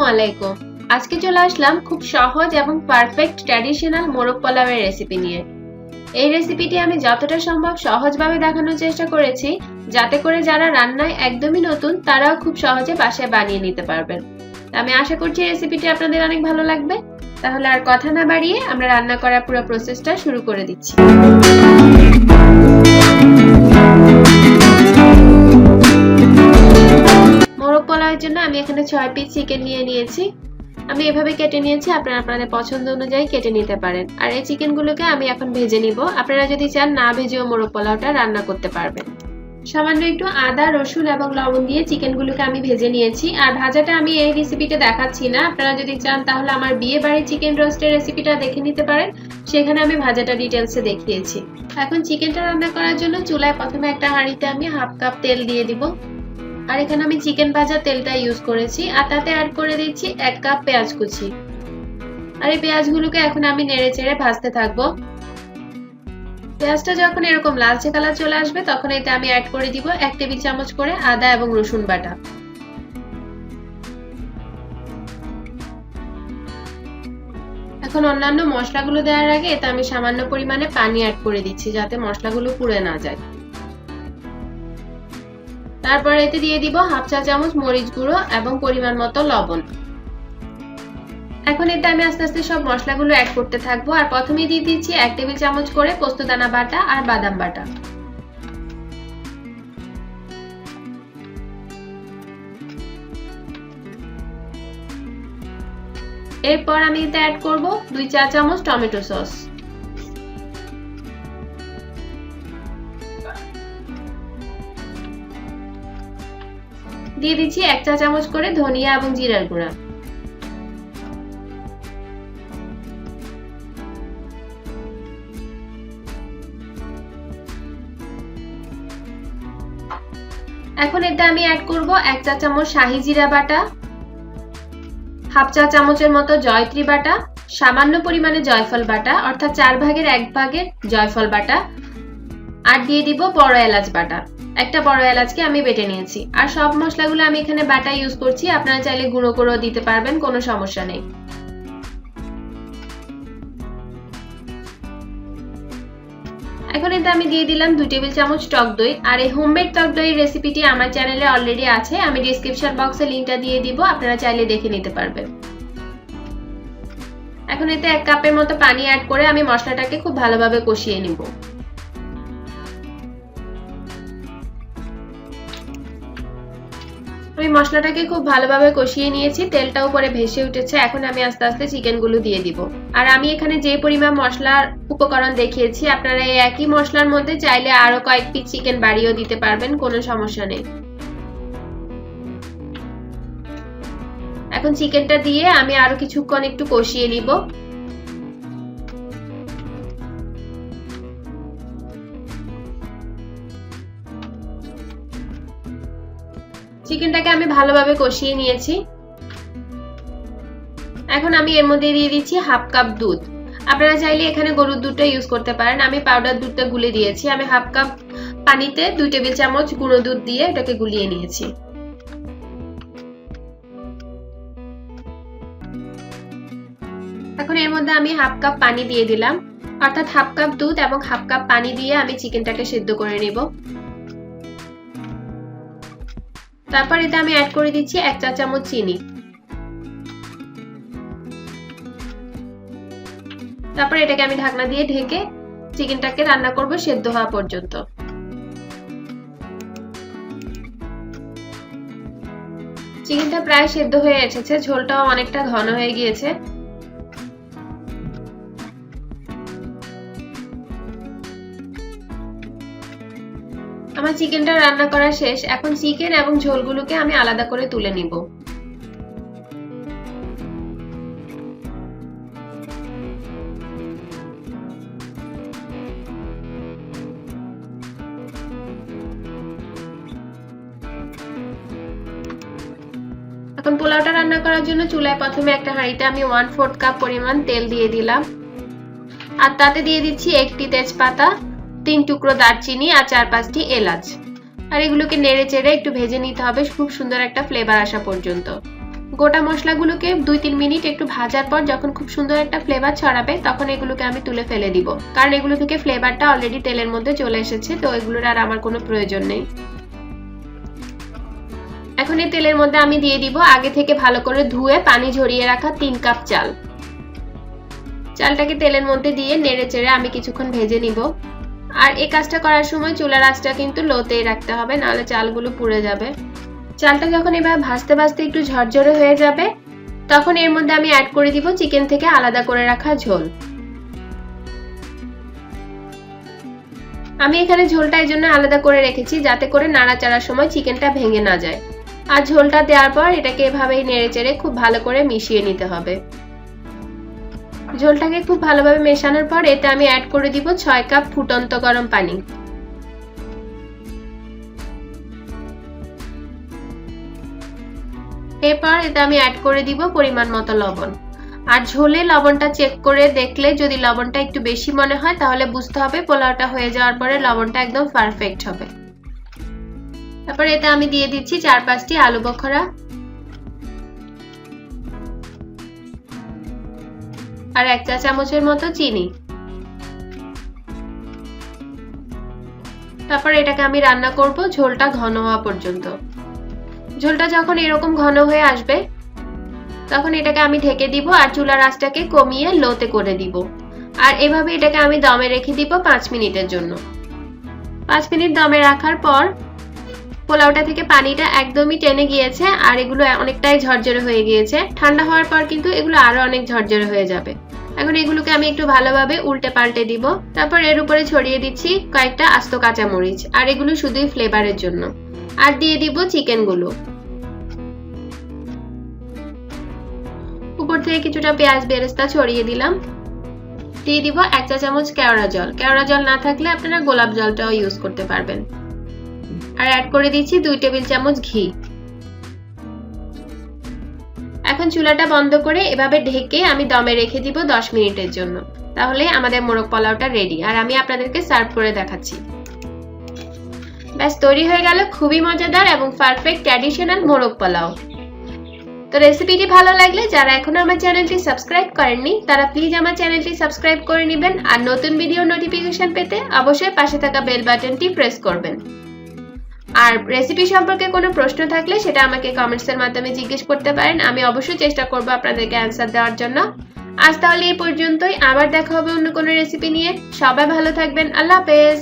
আসসালামু আলাইকুম। আজকে চলে আসলাম খুব সহজ এবং পারফেক্ট ট্র্যাডিশনাল মোরগ পোলাওয়ের রেসিপি নিয়ে। এই রেসিপিটি আমি যতটা সম্ভব সহজভাবে দেখানোর চেষ্টা করেছি, যাতে করে যারা রান্নায় একদমই নতুন তারাও খুব সহজে বাসায় বানিয়ে নিতে পারবেন। আমি আশা করছি রেসিপিটি আপনাদের অনেক ভালো লাগবে। তাহলে আর কথা না বাড়িয়ে আমরা রান্না করার পুরো প্রসেসটা শুরু করে দিচ্ছি। মোরগ পোলাওয়ের জন্য আমি এখানে 6 পিস চিকেন নিয়ে নিয়েছি। আমি এভাবে কেটে নিয়েছি, আপনারা আপনাদের পছন্দ অনুযায়ী কেটে নিতে পারেন। আর এই চিকেনগুলোকে আমি এখন ভেজে নিব। আপনারা যদি চান না ভেজেও মোরগ পোলাওটা রান্না করতে পারবেন। সামান্য একটু আদা, রসুন এবং লবণ দিয়ে চিকেনগুলোকে আমি ভেজে নিয়েছি। আর ভাজাটা আমি এই রেসিপিতে দেখাচ্ছি না, আপনারা যদি চান তাহলে আমার বিয়ে বাড়ি চিকেন রোস্টের রেসিপিটা দেখে নিতে পারেন, সেখানে আমি ভাজাটা ডিটেলসে দেখিয়েছি। এখন চিকেনটা রান্না করার জন্য চুলায় প্রথমে একটা হাঁড়িতে আমি হাফ কাপ তেল দিয়ে দিব। আর এখানে আমি চিকেন ভাজা তেলটা ইউজ করেছি, আর তাতে অ্যাড করে দিচ্ছি 1 কাপ পেঁয়াজ কুচি। আর এই পেঁয়াজগুলোকে এখন আমি নেড়ে চেড়ে ভাজতে থাকবো। পেঁয়াজটা যখন এরকম লালচে কালার চলে আসবে তখন এতে আমি অ্যাড করে দিব 1 টেবিল চামচ করে আদা এবং রসুন বাটা। এখন অন্যান্য মশলাগুলো দেওয়ার আগে এতে আমি সামান্য পরিমাণে পানি অ্যাড করে দিচ্ছি, যাতে মশলাগুলো পুড়ে না যায়। তারপর এতে দিয়ে দিব হাফ চা চামচ মরিচ গুঁড়ো এবং পরিমাণ মতো লবণ। এখন এতে আমি আস্তে আস্তে সব মশলাগুলো অ্যাড করতে থাকবো। আর প্রথমেই দিয়ে দিচ্ছি 1 টেবিল চামচ করে পোস্তদানা বাটা আর বাদাম বাটা। এরপর আমি এতে অ্যাড করব 2 চা চামচ টমেটো সস। দিয়ে দিচ্ছি 1 চা চামচ করে ধনিয়া এবং জিরার গুঁড়া। এখন এতে আমি অ্যাড করব 1 চা চামচ শাহি জিরা বাটা, হাফ চা চামচের মতো জয়ত্রী বাটা, সামান্য পরিমাণে জয়ফল বাটা অর্থাৎ 4 ভাগের 1 ভাগের জয়ফল বাটা, আর দিয়ে দিব বড় এলাচ বাটা। একটা বড় এলাচকে আমি বেটে নিয়েছি। আর সব মশলাগুলো আমি এখানে বাটা ইউজ করছি, আপনারা চাইলে গুঁড়ো করেও দিতে পারবেন, কোনো সমস্যা নেই। এখন এতে আমি দিয়ে দিলাম 2 টেবিল চামচ টক দই। আর এই হোমমেড টক দই রেসিপিটি আমার চ্যানেলে অলরেডি আছে, আমি ডেসক্রিপশন বক্সে লিংকটা দিয়ে দিব, আপনারা চাইলে দেখে নিতে পারবেন। এখন এতে 1 কাপের মতো পানি অ্যাড করে আমি মশলাটাকে খুব ভালোভাবে কষিয়ে নিব। আমি মশলাটাকে খুব ভালোভাবে কষিয়ে নিয়েছি, তেলটা উপরে ভেসে উঠেছে। এখন আমি আস্তে আস্তে চিকেনগুলো দিয়ে দিব। আর আমি এখানে যে পরিমাণ মশলার উপকরণ দেখিয়েছি, আপনারা এই একই মশলার মধ্যে চাইলে আরো কয়েক পিস চিকেন বাড়িয়েও দিতে পারবেন, কোনো সমস্যা নেই। এখন চিকেনটা দিয়ে আমি আরো কিছুক্ষণ একটু কষিয়ে নিব। চিকেনটাকে আমি ভালোভাবে কষিয়ে নিয়েছি। এখন আমি এর মধ্যে দিয়ে দিচ্ছি হাফ কাপ দুধ। আপনারা চাইলে এখানে গরুর দুধটা ইউজ করতে পারেন, আমি পাউডার দুধটা গুলে দিয়েছি। আমি হাফ কাপ পানিতে 2 টেবিল চামচ গুঁড়ো দুধ দিয়ে এটাকে গুলিয়ে নিয়েছি। এখন এর মধ্যে আমি হাফ কাপ পানি দিয়ে দিলাম, অর্থাৎ হাফ কাপ দুধ এবং হাফ কাপ পানি দিয়ে আমি চিকেনটাকে সিদ্ধ করে নিব। তারপর এতে আমি অ্যাড করে দিচ্ছি 1 চা চামচ চিনি। তারপর এটাকে আমি ঢাকনা দিয়ে ঢেকে চিকেনটাকে রান্না করব সেদ্ধ হওয়া পর্যন্ত। চিকেনটা প্রায় সেদ্ধ হয়ে এসেছে, ঝোলটাও অনেকটা ঘন হয়ে গিয়েছে। আমার চিকেনটা রান্না করা শেষ। এখন চিকেন এবং ঝোলগুলোকে আমি আলাদা করে তুলে নিব। এখন পোলাওটা রান্না করার জন্য চুলায় প্রথমে একটা হাঁড়িতে আমি 1/4 কাপ পরিমাণ তেল দিয়ে দিলাম। আর তাতে দিয়ে দিচ্ছি 1টি তেজপাতা, 3 টুকরো দারচিনি আর 4-5টি এলাচ। আর এগুলোকে নেড়ে চেড়ে একটু ভেজে নিতে হবে খুব সুন্দর একটা ফ্লেভার আসা পর্যন্ত। গোটা মশলাগুলোকে 2-3 মিনিট একটু ভাজার পর যখন খুব সুন্দর একটা ফ্লেভার ছড়াবে তখন এগুলোকে আমি তুলে ফেলে দিব, কারণ এগুলো থেকে ফ্লেভারটা অলরেডি তেলের মধ্যে চলে এসেছে, তো এগুলোর আর আমার কোনো প্রয়োজন নেই। এখন এই তেলের মধ্যে আমি দিয়ে দিব আগে থেকে ভালো করে ধুয়ে পানি ঝরিয়ে রাখা 3 কাপ চাল। চালটাকে তেলের মধ্যে দিয়ে নেড়ে চেড়ে আমি কিছুক্ষণ ভেজে নিব। আর এই কাজটা করার সময় চুলার আঁচটা কিন্তু লোতেই রাখতে হবে, নাহলে চালগুলো পুড়ে যাবে। চালটা যখন এবার ভাজতে ভাজতে একটু ঝরঝরে হয়ে যাবে তখন এর মধ্যে আমি অ্যাড করে দিব চিকেন থেকে আলাদা করে রাখা ঝোল। আমি এখানে ঝোলটা এই জন্য আলাদা করে রেখেছি যাতে করে নাড়াচাড়ার সময় চিকেনটা ভেঙে না যায়। আর ঝোলটা দেওয়ার পর এটাকে এভাবেই নেড়েচেড়ে খুব ভালো করে মিশিয়ে নিতে হবে। ঝোলটাকে খুব ভালোভাবে মেশানোর পর এতে আমি অ্যাড করে দিব 6 কাপ ফুটন্ত গরম পানি। এরপর এতে আমি অ্যাড করে দিব পরিমাণ মতো লবণ। আর ঝোলে লবণটা চেক করে দেখলে যদি লবণটা একটু বেশি মনে হয় তাহলে বুঝতে হবে পোলাওটা হয়ে যাওয়ার পরে লবণটা একদম পারফেক্ট হবে। তারপর এতে আমি দিয়ে দিচ্ছি 4-5টি আলু বখরা আর 1 চা চামচের মতো চিনি। তারপর এটাকে আমি রান্না করব ঝোলটা ঘন হওয়া পর্যন্ত। ঝোলটা যখন এরকম ঘন হয়ে আসবে তখন এটাকে আমি ঢেকে দিব আর চুলার আঁচটাকে কমিয়ে লোতে করে দিব। আর এভাবে এটাকে আমি দমে রেখে দিব 5 মিনিটের জন্য। 5 মিনিট দমে রাখার পর পোলাওটা থেকে পানিটা একদমই টেনে গিয়েছে আর এগুলো অনেকটাই ঝরঝরে হয়ে গিয়েছে। ঠান্ডা হওয়ার পর কিন্তু এগুলো আরো অনেক ঝরঝরে হয়ে যাবে। এখন এগুলোকে আমি একটু ভালোভাবে উল্টে পাল্টে দিব। তারপর এর উপরে ছড়িয়ে দিচ্ছি কয়েকটা আস্ত কাঁচামরিচ, আর এগুলো শুধুই ফ্লেভারের জন্য। আর দিয়ে দিব চিকেনগুলো। উপর থেকে কিছুটা পেঁয়াজ বেরেস্তা ছড়িয়ে দিলাম। দিয়ে দিব 1 চা চামচ কেওড়া জল। কেওড়া জল না থাকলে আপনারা গোলাপ জলটাও ইউজ করতে পারবেন। আর অ্যাড করে দিচ্ছি 2 টেবিল চামচ ঘি। এখন চুলাটা বন্ধ করে এভাবে ঢেকে আমি দমে রেখে দিব 10 মিনিটের জন্য। তাহলে আমাদের মোরগ পোলাওটা রেডি। আর আমি আপনাদেরকে সার্ভ করে দেখাচ্ছি। ব্যাস তৈরি হয়ে গেল খুবই মজাদার এবং পারফেক্ট ট্র্যাডিশনাল মোরগ পোলাও। তো রেসিপিটি ভালো লাগলে যারা এখনো আমার চ্যানেলটি সাবস্ক্রাইব করেননি তারা প্লিজ আমার চ্যানেলটি সাবস্ক্রাইব করে নেবেন। আর নতুন ভিডিও নোটিফিকেশন পেতে অবশ্যই পাশে থাকা বেল বাটনটি প্রেস করবেন। আর রেসিপি সম্পর্কে কোনো প্রশ্ন থাকলে সেটা আমাকে কমেন্টসের মাধ্যমে জিজ্ঞেস করতে পারেন। আমি অবশ্যই চেষ্টা করব আপনাদেরকে অ্যানসার দেওয়ার জন্য। আজ তাহলে এই পর্যন্তই, আবার দেখা হবে অন্য কোনো রেসিপি নিয়ে। সবাই ভালো থাকবেন। আল্লাহ হাফেজ।